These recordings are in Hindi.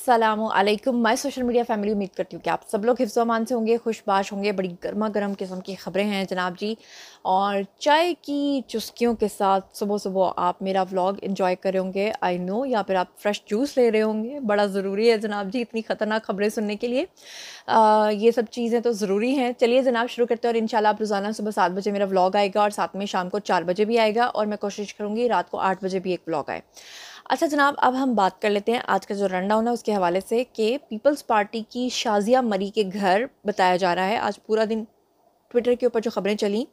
अस्सलामुअलैकुम माय सोशल मीडिया फैमिली। उम्मीद करती हूँ कि आप सब लोग हिफ्ज़ अमान से होंगे, खुशबाश होंगे। बड़ी गर्मा गर्म किस्म की ख़बरें हैं जनाब जी, और चाय की चुस्कियों के साथ सुबह सुबह आप मेरा व्लॉग एंजॉय कर रहे होंगे, आई नो, या फिर आप फ्रेश जूस ले रहे होंगे। बड़ा ज़रूरी है जनाब जी इतनी ख़तरनाक ख़बरें सुनने के लिए। ये सब चीज़ें तो ज़रूरी हैं। चलिए जनाब शुरू करते हैं, और इंशाल्लाह आप रोज़ाना सुबह 7 बजे मेरा व्लॉग आएगा, और साथ में शाम को 4 बजे भी आएगा, और मैं कोशिश करूँगी रात को 8 बजे भी एक व्लॉग आए। अच्छा जनाब, अब हम बात कर लेते हैं आज का जो रनडाउन है उसके हवाले से, कि पीपल्स पार्टी की शाज़िया मरी के घर बताया जा रहा है। आज पूरा दिन ट्विटर के ऊपर जो ख़बरें चली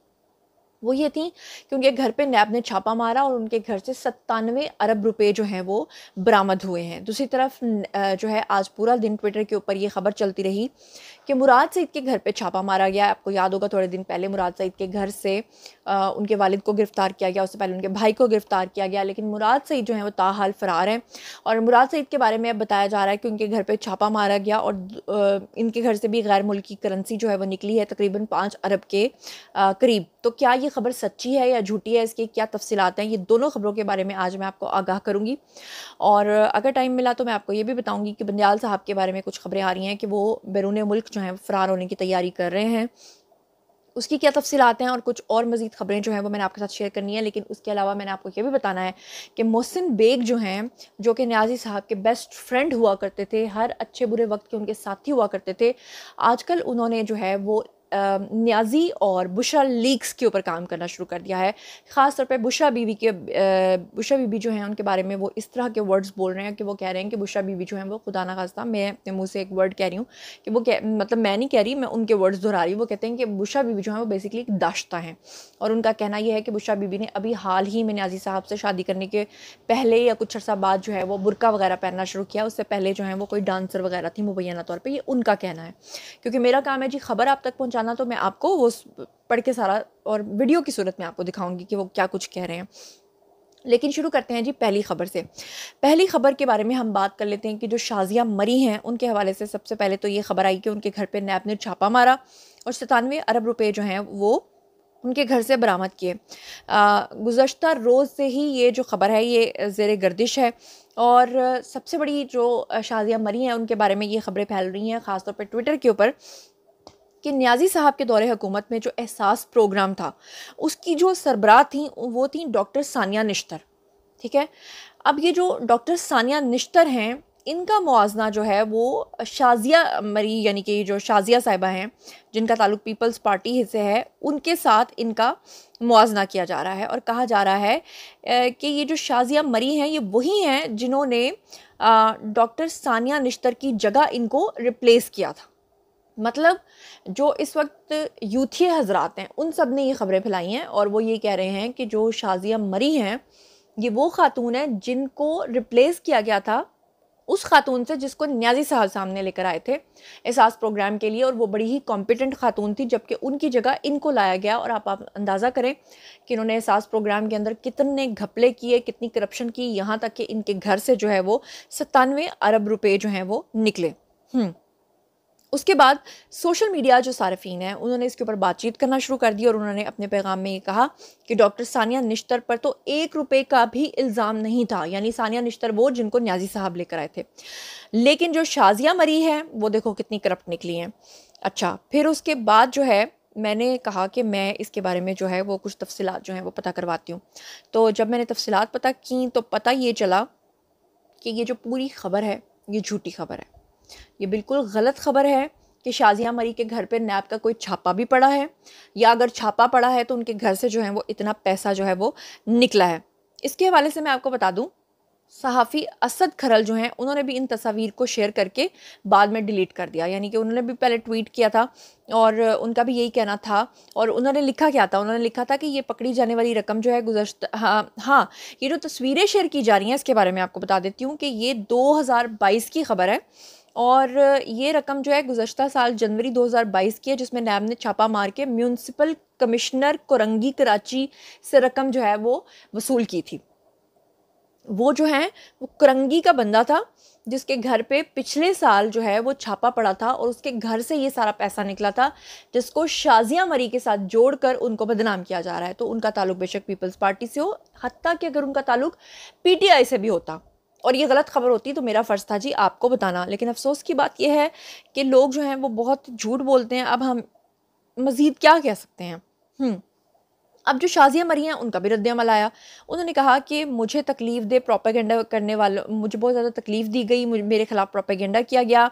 वो ये थी कि उनके घर पे नैब ने छापा मारा और उनके घर से 97 अरब रुपए जो हैं वो बरामद हुए हैं। दूसरी तरफ जो है आज पूरा दिन ट्विटर के ऊपर ये खबर चलती रही कि मुराद सईद के घर पे छापा मारा गया। आपको याद होगा थोड़े दिन पहले मुराद सईद के घर से उनके वालिद को गिरफ़्तार किया गया, उससे पहले उनके भाई को गिरफ़्तार किया गया, लेकिन मुराद सईद जो है वो ताहाल फ़रार हैं। और मुराद सईद के बारे में अब बताया जा रहा है कि उनके घर पे छापा मारा गया, और इनके घर से भी गैर मुल्की करेंसी जो है वो निकली है, तकरीबन 5 अरब के करीब। तो क्या ये खबर सच्ची है या झूठी है, इसकी क्या तफसीलात हैं, ये दोनों खबरों के बारे में आज मैं आपको आगाह करूँगी। और अगर टाइम मिला तो मैं आपको ये भी बताऊँगी कि बंदियाल साहब के बारे में कुछ खबरें आ रही हैं कि वो बैरून मुल्क जो हैं फ़रार होने की तैयारी कर रहे हैं, उसकी क्या तफसीलात हैं, और कुछ और मज़ीद ख़बरें जो हैं वो मैंने आपके साथ शेयर करनी है। लेकिन उसके अलावा मैंने आपको ये भी बताना है कि मोहसिन बेग जो हैं, जो कि न्याज़ी साहब के बेस्ट फ्रेंड हुआ करते थे, हर अच्छे बुरे वक्त के उनके साथी हुआ करते थे, आजकल उन्होंने जो है वो न्याज़ी और बुशरा लीक्स के ऊपर काम करना शुरू कर दिया है। ख़ास तौर पे बुशरा बीबी जो हैं उनके बारे में वो इस तरह के वर्ड्स बोल रहे हैं कि वो कह रहे हैं कि बुशरा बीबी जो हैं वो खुदा ना खास्ता, मैं अपने मुँह से एक वर्ड कह रही हूँ कि वो मतलब मैं नहीं कह रही, मैं उनके वर्ड्स दोहरा रही हूँ। वो कहते हैं कि बुशरा बीबी जो हैं वो बेसिकली एक दाश्ता हैं, और उनका कहना ये है कि बुशरा बीबी ने अभी हाल ही में न्याज़ी साहब से शादी करने के पहले या कुछ अर्सा बाद जो है वो बुरका वगैरह पहनना शुरू किया। उससे पहले जो है वो कोई डांसर वगैरह थी मुबैना तौर पर, ये उनका कहना है। क्योंकि मेरा काम है जी खबर आप तक पहुँचाना, तो मैं आपको वो पढ़ के सारा और वीडियो की सूरत में आपको दिखाऊंगी कि वो क्या कुछ कह रहे हैं। लेकिन शुरू करते हैं जी पहली खबर से। पहली खबर के बारे में हम बात कर लेते हैं कि जो शाज़िया मरी हैं उनके हवाले से सबसे पहले तो ये खबर आई कि उनके घर पे नैब ने छापा मारा और 97 अरब रुपए जो हैं वो उनके घर से बरामद किए। गुज़श्ता रोज़ से ही ये जो ख़बर है ये ज़ेरे गर्दिश है, और सबसे बड़ी जो शाज़िया मरी हैं उनके बारे में ये ख़बरें फैल रही हैं ख़ासतौर पर ट्विटर के ऊपर, कि न्याज़ी साहब के दौरे हुकूमत में जो एहसास प्रोग्राम था उसकी जो सरबराह थी वो थी डॉक्टर सानिया निश्तर। ठीक है, अब ये जो डॉक्टर सानिया निश्तर हैं इनका मुआजना जो है वो शाज़िया मरी यानी कि जो शाज़िया साहिबा हैं जिनका ताल्लुक़ पीपल्स पार्टी से है उनके साथ इनका मुआजना किया जा रहा है, और कहा जा रहा है कि ये जो शाज़िया मरी हैं ये वही हैं जिन्होंने डॉक्टर सानिया निश्तर की जगह इनको रिप्लेस किया था। मतलब जो इस वक्त यूथी हजरात हैं उन सब ने ये खबरें फैलाई हैं, और वो ये कह रहे हैं कि जो शाज़िया मरी हैं ये वो खातून है जिनको रिप्लेस किया गया था उस खातून से जिसको न्याज़ी साहब सामने लेकर आए थे एहसास प्रोग्राम के लिए, और वो बड़ी ही कॉम्पिटेंट खातून थी, जबकि उनकी जगह इनको लाया गया। और आप अंदाज़ा करें कि इन्होंने एहसास प्रोग्राम के अंदर कितने घपले किए, कितनी करप्शन की, यहाँ तक कि इनके घर से जो है वो 97 अरब रुपए जो हैं वो निकले। उसके बाद सोशल मीडिया जो सार्फिन हैं उन्होंने इसके ऊपर बातचीत करना शुरू कर दी, और उन्होंने अपने पैगाम में ये कहा कि डॉक्टर सानिया निश्तर पर तो 1 रुपए का भी इल्ज़ाम नहीं था, यानी सानिया निश्तर वो जिनको न्याज़ी साहब लेकर आए थे, लेकिन जो शाज़िया मरी है वो देखो कितनी करप्ट निकली हैं। अच्छा, फिर उसके बाद जो है मैंने कहा कि मैं इसके बारे में जो है वो कुछ तफसीलात जो हैं वो पता करवाती हूँ। तो जब मैंने तफसीलात पता की तो पता ये चला कि ये जो पूरी खबर है ये झूठी खबर है, ये बिल्कुल गलत खबर है कि शाज़िया मरी के घर पे नैब का कोई छापा भी पड़ा है, या अगर छापा पड़ा है तो उनके घर से जो है वो इतना पैसा जो है वो निकला है। इसके हवाले से मैं आपको बता दूं, सहाफ़ी असद खरल जो हैं उन्होंने भी इन तस्वीर को शेयर करके बाद में डिलीट कर दिया, यानी कि उन्होंने भी पहले ट्वीट किया था और उनका भी यही कहना था, और उन्होंने लिखा क्या था, उन्होंने लिखा था कि ये पकड़ी जाने वाली रकम जो है हाँ, ये जो तस्वीरें शेयर की जा रही हैं इसके बारे में आपको बता देती हूँ कि ये 2022 की खबर है, और ये रकम जो है गुज़श्ता साल जनवरी 2022 की है, जिसमें नैब ने छापा मार के म्यूनसिपल कमिश्नर कोरंगी कराची से रकम जो है वो वसूल की थी। वो जो है वो कोरंगी का बंदा था जिसके घर पे पिछले साल जो है वो छापा पड़ा था, और उसके घर से ये सारा पैसा निकला था जिसको शाज़िया मरी के साथ जोड़कर उनको बदनाम किया जा रहा है। तो उनका ताल्लुक बेशक पीपल्स पार्टी से हो, हत्ता कि अगर उनका ताल्लुक पीटीआई से भी होता, और ये गलत खबर होती तो मेरा फ़र्ज़ था जी आपको बताना। लेकिन अफ़सोस की बात ये है कि लोग जो हैं वो बहुत झूठ बोलते हैं। अब हम मज़ीद क्या कह सकते हैं। अब जो शाज़िया मरी हैं उनका भी रद्द-ए-अमल आया। उन्होंने कहा कि मुझे तकलीफ़ दे प्रोपेगेंडा करने वालों, मुझे बहुत ज़्यादा तकलीफ़ दी गई, मेरे ख़िलाफ़ प्रोपेगेंडा किया गया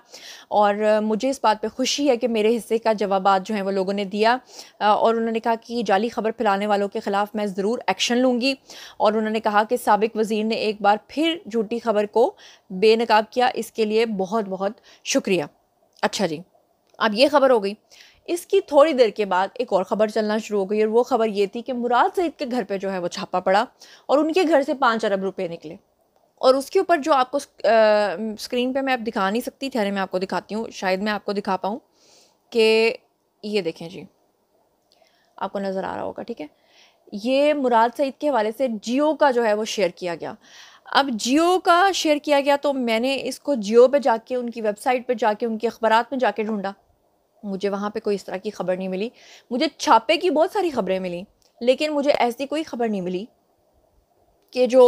और मुझे इस बात पे खुशी है कि मेरे हिस्से का जवाबात जो हैं वो लोगों ने दिया। और उन्होंने कहा कि जाली खबर फैलाने वालों के ख़िलाफ़ मैं ज़रूर एक्शन लूँगी। और उन्होंने कहा कि साबिक़ वज़ीर ने एक बार फिर झूठी खबर को बेनकाब किया, इसके लिए बहुत-बहुत शुक्रिया। अच्छा जी, अब ये खबर हो गई। इसकी थोड़ी देर के बाद एक और ख़बर चलना शुरू हो गई और वो ख़बर ये थी कि मुराद सईद के घर पे जो है वो छापा पड़ा और उनके घर से 5 अरब रुपए निकले। और उसके ऊपर जो आपको स्क्रीन पे मैं अब दिखा नहीं सकती, ठहरे मैं आपको दिखाती हूँ, शायद मैं आपको दिखा पाऊँ कि ये देखें जी, आपको नज़र आ रहा होगा, ठीक है। ये मुराद सईद के हवाले से जियो का जो है वो शेयर किया गया। अब जियो का शेयर किया गया तो मैंने इसको जियो पे जाके, उनकी वेबसाइट पे जाके, उनके अखबारात में जाके ढूँढा। मुझे वहाँ पे कोई इस तरह की खबर नहीं मिली। मुझे छापे की बहुत सारी खबरें मिली, लेकिन मुझे ऐसी कोई खबर नहीं मिली कि जो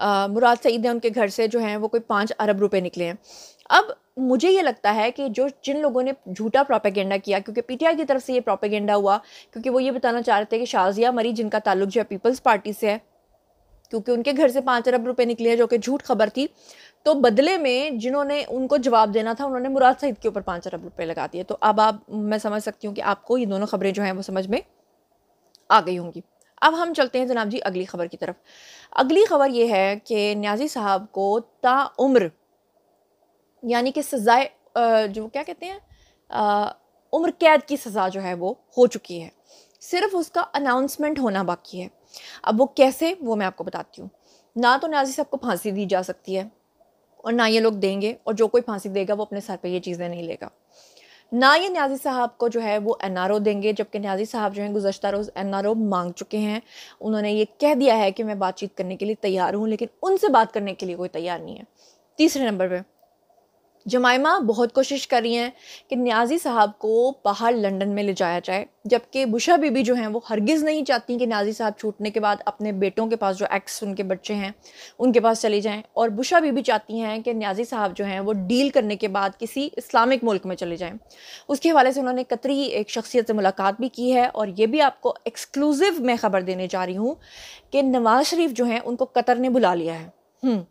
मुराद सईद हैं उनके घर से जो हैं वो कोई 5 अरब रुपए निकले हैं। अब मुझे ये लगता है कि जो जिन लोगों ने झूठा प्रोपेगेंडा किया, क्योंकि पीटीआई की तरफ से ये प्रोपेगेंडा हुआ, क्योंकि वो ये बताना चाह रहे थे कि शाज़िया मरी जिनका ताल्लुक जो है पीपल्स पार्टी से है, क्योंकि उनके घर से 5 अरब रुपए निकले हैं, जो कि झूठ खबर थी। तो बदले में जिन्होंने उनको जवाब देना था, उन्होंने मुराद सईद के ऊपर 5 अरब रुपए लगा दिए। तो अब आप, मैं समझ सकती हूँ कि आपको ये दोनों खबरें जो हैं वो समझ में आ गई होंगी। अब हम चलते हैं जनाब जी अगली खबर की तरफ। अगली खबर ये है कि न्याज़ी साहब को ताउम्र, यानी कि सज़ाए जो क्या कहते हैं, उम्र कैद की सज़ा जो है वो हो चुकी है। सिर्फ उसका अनाउंसमेंट होना बाकी है। अब वो कैसे, वो मैं आपको बताती हूँ। ना तो न्याज़ी साहब को फांसी दी जा सकती है और ना ये लोग देंगे, और जो कोई फांसी देगा वो अपने सर पे ये चीज़ें नहीं लेगा। ना ये न्याज़ी साहब को जो है वो एनआरओ देंगे, जबकि न्याज़ी साहब जो हैं गुज़श्ता रोज़ एनआरओ मांग चुके हैं। उन्होंने ये कह दिया है कि मैं बातचीत करने के लिए तैयार हूँ, लेकिन उनसे बात करने के लिए कोई तैयार नहीं है। तीसरे नंबर पे जमाइमा बहुत कोशिश कर रही हैं कि न्याज़ी साहब को बाहर लंदन में ले जाया जाए, जबकि बुशा बीबी जो हैं वो हरगिज़ नहीं चाहती कि न्याज़ी साहब छूटने के बाद अपने बेटों के पास, जो एक्स उनके बच्चे हैं, उनके पास चली जाएं। और बुशा बीबी चाहती हैं कि न्याज़ी साहब जो हैं वो डील करने के बाद किसी इस्लामिक मुल्क में चले जाएं। उसके हवाले से उन्होंने कतरी एक शख्सियत से मुलाकात भी की है, और ये भी आपको एक्सक्लूसिव मैं ख़बर देने जा रही हूँ कि नवाज़ शरीफ जो हैं उनको कतर ने बुला लिया है।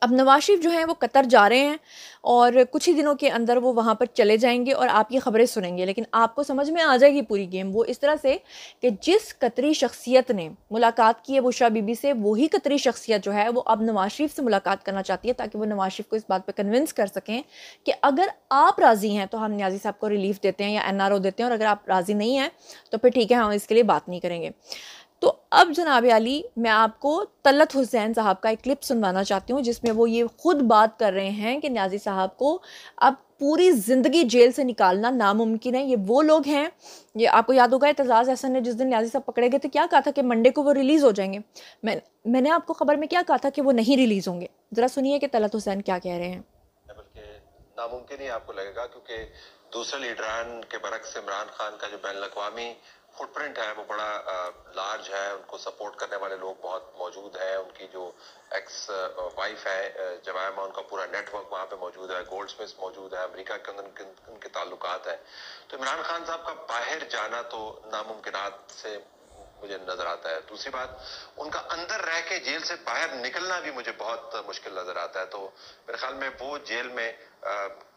अब नवाज़ शरीफ जो हैं वो कतर जा रहे हैं और कुछ ही दिनों के अंदर वो वहाँ पर चले जाएंगे और आप ये ख़बरें सुनेंगे, लेकिन आपको समझ में आ जाएगी पूरी गेम। वो इस तरह से कि जिस कतरी शख्सियत ने मुलाकात की है बुशरा बीबी से, वही कतरी शख्सियत जो है वो अब नवाज़ शरीफ से मुलाकात करना चाहती है, ताकि वो नवाज़ शरीफ को इस बात पर कन्विंस कर सकें कि अगर आप राज़ी हैं तो हम न्याज़ी साहब को रिलीफ देते हैं या एनआरओ देते हैं, और अगर आप राज़ी नहीं हैं तो फिर ठीक है, हम इसके लिए बात नहीं करेंगे। तो अब जनाब आली, मैं आपको तलत हुसैन साहब का एक क्लिप सुनवाना चाहती हूँ, जिसमें वो ये खुद बात कर रहे हैं कि न्याज़ी साहब को अब पूरी ज़िंदगी जेल से निकालना नामुमकिन है। ये वो लोग हैं, ये आपको याद होगा एतजाज़ अहसन ने जिस दिन न्याज़ी साहब पकड़े गए थे क्या कहा था कि मंडे को वो रिलीज़ हो जाएंगे। मैंने आपको खबर में क्या कहा था कि वो नहीं रिलीज़ होंगे। ज़रा सुनिए कि तलत हुसैन क्या कह रहे हैं। बल्कि नामुमकिन ही आपको लगेगा, क्योंकि दूसरे लीडरान के बरक्स इमरान खान का जो बैन अवी फुटप्रिंट है वो बड़ा लार्ज है। उनको सपोर्ट करने वाले लोग बहुत मौजूद हैं। उनकी जो एक्स वाइफ है जमायमा, उनका पूरा नेटवर्क वहाँ पे मौजूद है। गोल्डस्मिथ मौजूद है, अमेरिका के अंदर उनके ताल्लुकात है। तो इमरान खान साहब का बाहर जाना तो नामुमकिनात से मुझे नजर आता है। दूसरी बात, उनका अंदर रह के जेल से बाहर निकलना भी मुझे बहुत मुश्किल नजर आता है। तो मेरे ख्याल में वो जेल में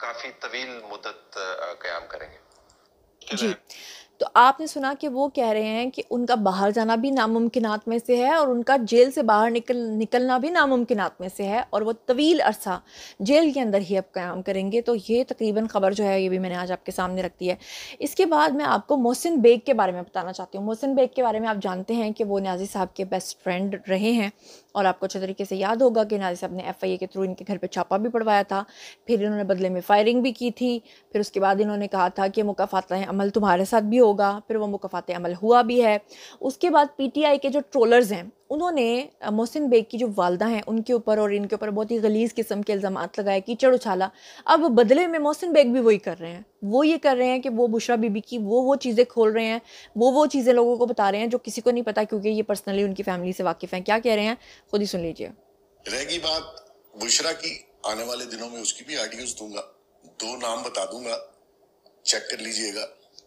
काफी तवील मुद्दत कयाम करेंगे। जी, तो आपने सुना कि वो कह रहे हैं कि उनका बाहर जाना भी नामुमकिनात में से है और उनका जेल से बाहर निकलना भी नामुमकिनात में से है, और वो तवील अरसा जेल के अंदर ही अब क़याम करेंगे। तो ये तकरीबन ख़बर जो है ये भी मैंने आज आपके सामने रख दी है। इसके बाद मैं आपको मोहसिन बेग के बारे में बताना चाहती हूँ। मोहसिन बेग के बारे में आप जानते हैं कि वो न्याज़ी साहब के बेस्ट फ्रेंड रहे हैं, और आपको अच्छे तरीके से याद होगा कि न्याज़ी साहब ने FIA के थ्रू इनके घर पर छापा भी पड़वाया था, फिर इन्होंने बदले में फायरिंग भी की थी, फिर उसके बाद इन्होंने कहा था कि मुकाफ़ात अमल तुम्हारे साथ भी होगा, फिर वो मुकाफ़ात अमल हुआ भी है। उसके बाद PTI के जो ट्रोलर्स हैं उन्होंने मोहसिन बेग की जो वालदा हैं उनके ऊपर और इनके ऊपर बहुत ही गलीज़ किस्म के इल्ज़ामात लगाए, कीचड़ उछाला। अब बदले में मोहसिन बेग भी वही कर रहे हैं। वो ये कर रहे हैं कि वो बुशरा बीबी की वो चीज़ें खोल रहे हैं, वो चीज़ें लोगों को बता रहे हैं जो किसी को नहीं पता, क्योंकि ये पर्सनली उनकी फैमिली से वाकिफ़ हैं। क्या कह रहे हैं खुद ही सुन लीजिए। रहेगी बात बुशरा की आने वाले दिनों में उसकी भी ऑडियोज दूंगा, 2 नाम बता दूंगा, चेक कर लीजिएगा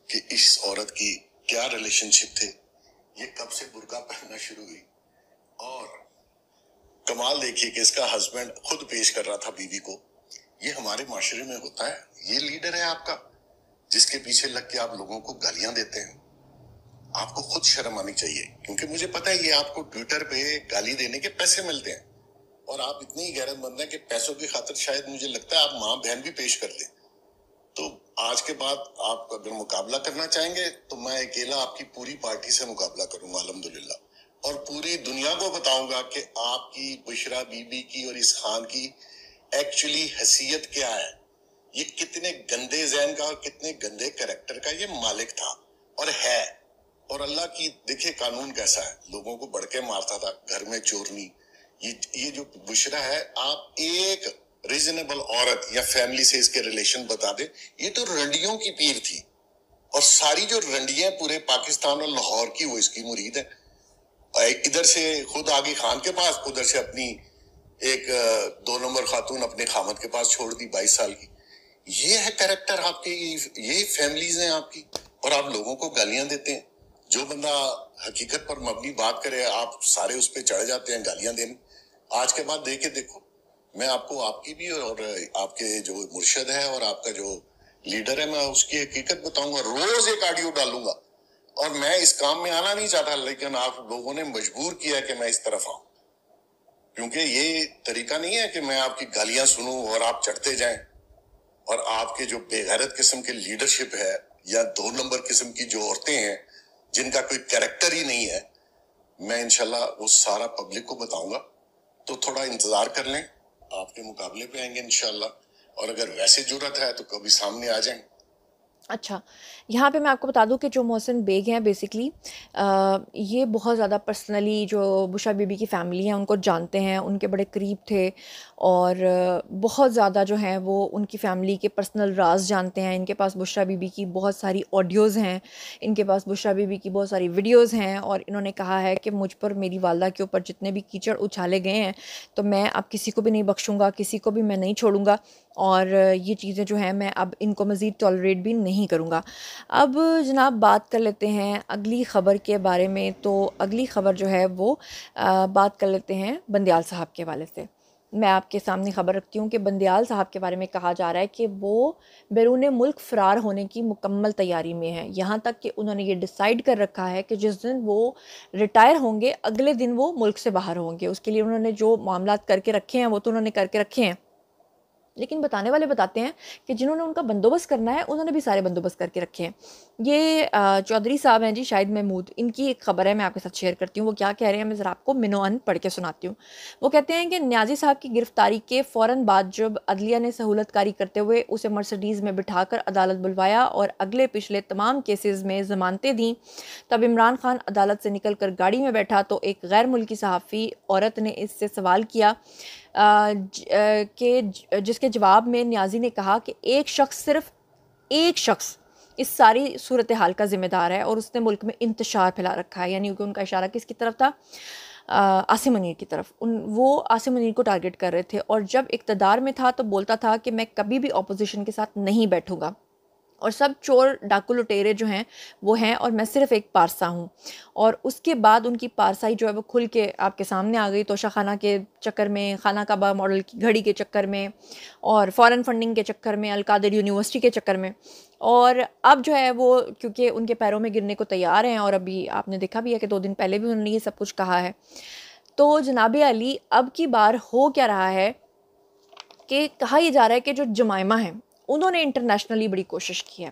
कि इस औरत की क्या रिलेशनशिप थे, ये कब से बुर्का पहनना शुरू हुई। और कमाल देखिए कि इसका हस्बैंड खुद पेश कर रहा था बीवी को। ये हमारे माशरे में होता है। ये लीडर है आपका जिसके पीछे लग के आप लोगों को गालियां देते हैं। आपको खुद शर्म आनी चाहिए, क्योंकि मुझे पता है ये आपको ट्विटर पे गाली देने के पैसे मिलते हैं और आप इतनी ही गैरतमंद हैं कि पैसों की खातिर शायद मुझे लगता है आप माँ बहन भी पेश कर दें। तो आज के बाद आप अगर मुकाबला करना चाहेंगे तो मैं अकेला आपकी पूरी पार्टी से मुकाबला करूंगा अल्हम्दुलिल्लाह, और पूरी दुनिया को बताऊंगा कि आपकी बुशरा बीबी की और इस खान की एक्चुअली हैसियत क्या है। ये कितने गंदे ज़हन का और कितने गंदे कैरेक्टर का ये मालिक था और है। और अल्लाह की देखिए कानून कैसा है, लोगों को बढ़ के मारता था, घर में चोरनी। ये जो बुशरा है, आप एक रीजनेबल औरत या फैमिली से इसके रिलेशन बता दे, ये तो रंडियों की पीर थी और सारी जो रंडियां पूरे पाकिस्तान और लाहौर की वो इसकी मुरीद है। इधर से खुद आगे खान के पास, उधर से अपनी एक 2 नंबर खातून अपने खामद के पास छोड़ दी 22 साल की। ये है कैरेक्टर आपके, ये फैमिलीज हैं आपकी, और आप लोगों को गालियां देते हैं। जो बंदा हकीकत पर मबनी बात करे आप सारे उस पर चढ़ जाते हैं गालियां देने। आज के बाद देखे देखो, मैं आपको आपकी भी और आपके जो मुर्शद है और आपका जो लीडर है, मैं उसकी हकीकत बताऊंगा, रोज एक ऑडियो डालूंगा। और मैं इस काम में आना नहीं चाहता, लेकिन आप लोगों ने मजबूर किया कि मैं इस तरफ आऊं, क्योंकि ये तरीका नहीं है कि मैं आपकी गालियां सुनूं और आप चढ़ते जाएं। और आपके जो बेगैरत किस्म के लीडरशिप है या 2 नंबर किस्म की जो औरतें हैं जिनका कोई कैरेक्टर ही नहीं है, मैं इंशाल्लाह वो सारा पब्लिक को बताऊंगा। तो थोड़ा इंतजार कर लें, आपके मुकाबले पे आएंगे इंशाल्लाह। और अगर वैसे जरूरत है तो कभी सामने आ जाएं। अच्छा, यहाँ पे मैं आपको बता दूँ कि जो मोहसिन बेग हैं बेसिकली ये बहुत ज़्यादा पर्सनली जो बुशरा बीबी की फ़ैमिली है उनको जानते हैं, उनके बड़े करीब थे और बहुत ज़्यादा जो हैं वो उनकी फ़ैमिली के पर्सनल राज जानते हैं। इनके पास बुशरा बीबी की बहुत सारी ऑडियोज़ हैं, इनके पास बुशरा बीबी की बहुत सारी वीडियोज़ हैं और इन्होंने कहा है कि मुझ पर, मेरी वालदा के ऊपर जितने भी कीचड़ उछाले गए हैं तो मैं अब किसी को भी नहीं बख्शूँगा, किसी को भी मैं नहीं छोड़ूँगा और ये चीज़ें जो हैं मैं अब इनको मज़ीद टॉलरेट भी नहीं करूँगा। अब जनाब बात कर लेते हैं अगली ख़बर के बारे में। तो अगली ख़बर जो है वो बात कर लेते हैं बंदियाल साहब के हवाले से। मैं आपके सामने ख़बर रखती हूँ कि बंदियाल साहब के बारे में कहा जा रहा है कि वो बैरून मुल्क फ़रार होने की मुकम्मल तैयारी में हैं। यहाँ तक कि उन्होंने ये डिसाइड कर रखा है कि जिस दिन वो रिटायर होंगे अगले दिन वो मुल्क से बाहर होंगे। उसके लिए उन्होंने जो मामलात करके रखे हैं वो तो उन्होंने करके रखे हैं, लेकिन बताने वाले बताते हैं कि जिन्होंने उनका बंदोबस्त करना है उन्होंने भी सारे बंदोबस्त करके रखे हैं। ये चौधरी साहब हैं जी, शाहिद महमूद, इनकी एक ख़बर है, मैं आपके साथ शेयर करती हूँ। वो क्या कह रहे हैं मैं ज़रा आपको मिनोअन पढ़ के सुनाती हूँ। वो कहते हैं कि न्याजी साहब की गिरफ्तारी के फ़ौरन बाद जब अदलिया ने सहूलतकारी करते हुए उसे मर्सिडीज़ में बिठाकर अदालत बुलवाया और अगले पिछले तमाम केसेस में ज़मानतें दी, तब इमरान खान अदालत से निकल कर गाड़ी में बैठा तो एक गैर मुल्की सहाफ़ी औरत ने इससे सवाल किया कि जिसके जवाब में न्याजी ने कहा कि एक शख्स, सिर्फ एक शख्स इस सारी सूरत हाल का ज़िम्मेदार है और उसने मुल्क में इंतशार फैला रखा है। यानी कि उनका इशारा किसकी तरफ था? आसिम मुनीर की तरफ। वो आसिम मुनीर को टारगेट कर रहे थे और जब इक़्तिदार में था तो बोलता था कि मैं कभी भी अपोजिशन के साथ नहीं बैठूंगा और सब चोर डाकू लुटेरे जो हैं वो हैं और मैं सिर्फ़ एक पारसा हूँ। और उसके बाद उनकी पारसाई जो है वो खुल के आपके सामने आ गई, तोशा खाना के चक्कर में, खाना काबा मॉडल की घड़ी के चक्कर में और फ़ॉरेन फंडिंग के चक्कर में, अल-कादिर यूनिवर्सिटी के चक्कर में। और अब जो है वो क्योंकि उनके पैरों में गिरने को तैयार हैं और अभी आपने देखा भी है कि 2 दिन पहले भी उन्होंने ये सब कुछ कहा है। तो जनाब अली, अब की बार हो क्या रहा है कि कहा यह जा रहा है कि जो जमाइमा हैं उन्होंने इंटरनेशनली बड़ी कोशिश की है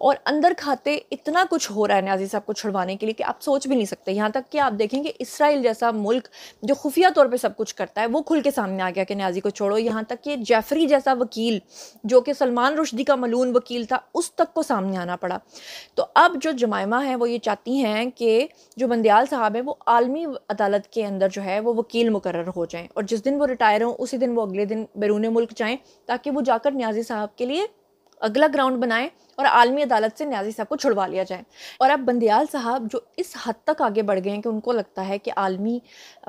और अंदर खाते इतना कुछ हो रहा है न्याजी साहब को छुड़वाने के लिए कि आप सोच भी नहीं सकते। यहाँ तक कि आप देखेंगे इसराइल जैसा मुल्क जो खुफिया तौर पे सब कुछ करता है वो खुल के सामने आ गया कि न्याजी को छोड़ो। यहाँ तक कि जेफरी जैसा वकील जो कि सलमान रुश्दी का मलून वकील था उस तक को सामने आना पड़ा। तो अब जो जमाइमा है वो ये चाहती हैं कि जो बंदियाल साहब है वो आलमी अदालत के अंदर जो है वो वकील मुकर्रर हो जाएँ और जिस दिन वो रिटायर हों उसी दिन वो अगले दिन बैरून मुल्क जाएँ ताकि वो जाकर न्याजी साहब के लिए अगला ग्राउंड बनाएं और आलमी अदालत से न्याजी साहब को छुड़वा लिया जाए। और अब बंदियाल साहब जो इस हद तक आगे बढ़ गए हैं कि उनको लगता है कि आलमी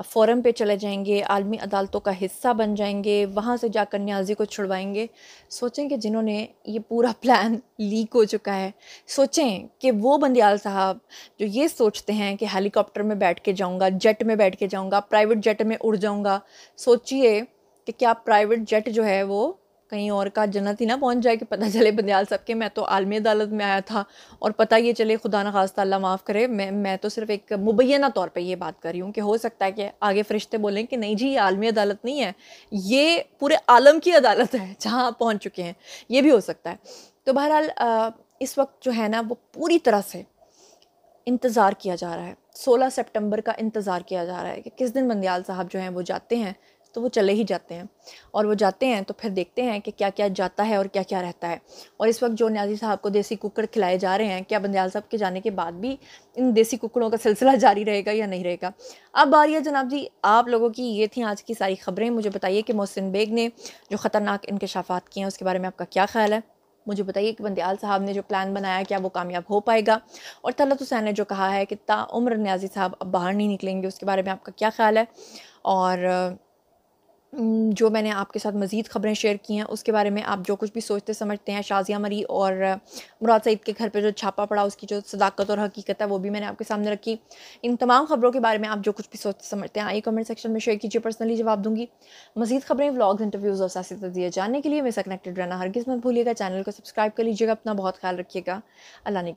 फ़ोरम पे चले जाएंगे, आलमी अदालतों का हिस्सा बन जाएंगे, वहाँ से जाकर न्याजी को छुड़वाएंगे। सोचें कि जिन्होंने ये पूरा प्लान लीक हो चुका है, सोचें कि वो बंदियाल साहब जो ये सोचते हैं कि हेलीकॉप्टर में बैठ के जाऊँगा, जेट में बैठ के जाऊँगा, प्राइवेट जेट में उड़ जाऊँगा, सोचिए कि क्या प्राइवेट जेट जो है वो कहीं और का जन्नत ही ना पहुंच जाए कि पता चले बंदियाल साहब के मैं तो आलमी अदालत में आया था और पता ये चले, खुदा न खास्ता अल्लाह माफ़ करे, मैं तो सिर्फ एक मुबैना तौर पे ये बात कर रही हूँ कि हो सकता है कि आगे फरिश्ते बोलें कि नहीं जी ये आलमी अदालत नहीं है, ये पूरे आलम की अदालत है जहाँ आप पहुँच चुके हैं, ये भी हो सकता है। तो बहरहाल इस वक्त जो है ना वो पूरी तरह से इंतज़ार किया जा रहा है, 16 सितंबर का इंतज़ार किया जा रहा है कि किस दिन बंदियाल साहब जो हैं वो जाते हैं, तो वो चले ही जाते हैं और वो जाते हैं तो फिर देखते हैं कि क्या क्या जाता है और क्या क्या रहता है। और इस वक्त जो न्याजी साहब को देसी कुकड़ खिलाए जा रहे हैं, क्या बंदियाल साहब के जाने के बाद भी इन देसी कुकड़ों का सिलसिला जारी रहेगा या नहीं रहेगा। अब बारी है जनाब जी आप लोगों की। ये थी आज की सारी खबरें। मुझे बताइए कि मोहसिन बेग ने जो ख़तरनाक इंकशाफात किए हैं उसके बारे में आपका क्या ख्याल है। मुझे बताइए कि बंदियाल साहब ने जो प्लान बनाया क्या वो कामयाब हो पाएगा। और तलत हुसैन ने जो कहा है कि ताउम्र न्याजी साहब अब बाहर नहीं निकलेंगे, उसके बारे में आपका क्या ख्याल है। और जो मैंने आपके साथ मज़ीद ख़बरें शेयर की हैं उसके बारे में आप जो कुछ भी सोचते समझते हैं, शाज़िया मरी और मुराद सईद के घर पे जो छापा पड़ा उसकी जो सदाकत और हकीकत है वो भी मैंने आपके सामने रखी। इन तमाम ख़बरों के बारे में आप जो कुछ भी सोचते समझते हैं आइए कमेंट सेक्शन में शेयर कीजिए, पर्सनली जवाब दूँगी। मज़ीद ख़बरें, व्लॉग्स, इंटरव्यूज़ और सियासी तज़किरे जानने के लिए मेरे साथ कनेक्टेड रहना हरगिज़ मत भूलिएगा। चैनल को सब्सक्राइब कर लीजिएगा। अपना बहुत ख्याल रखिएगा। अल्लाह ने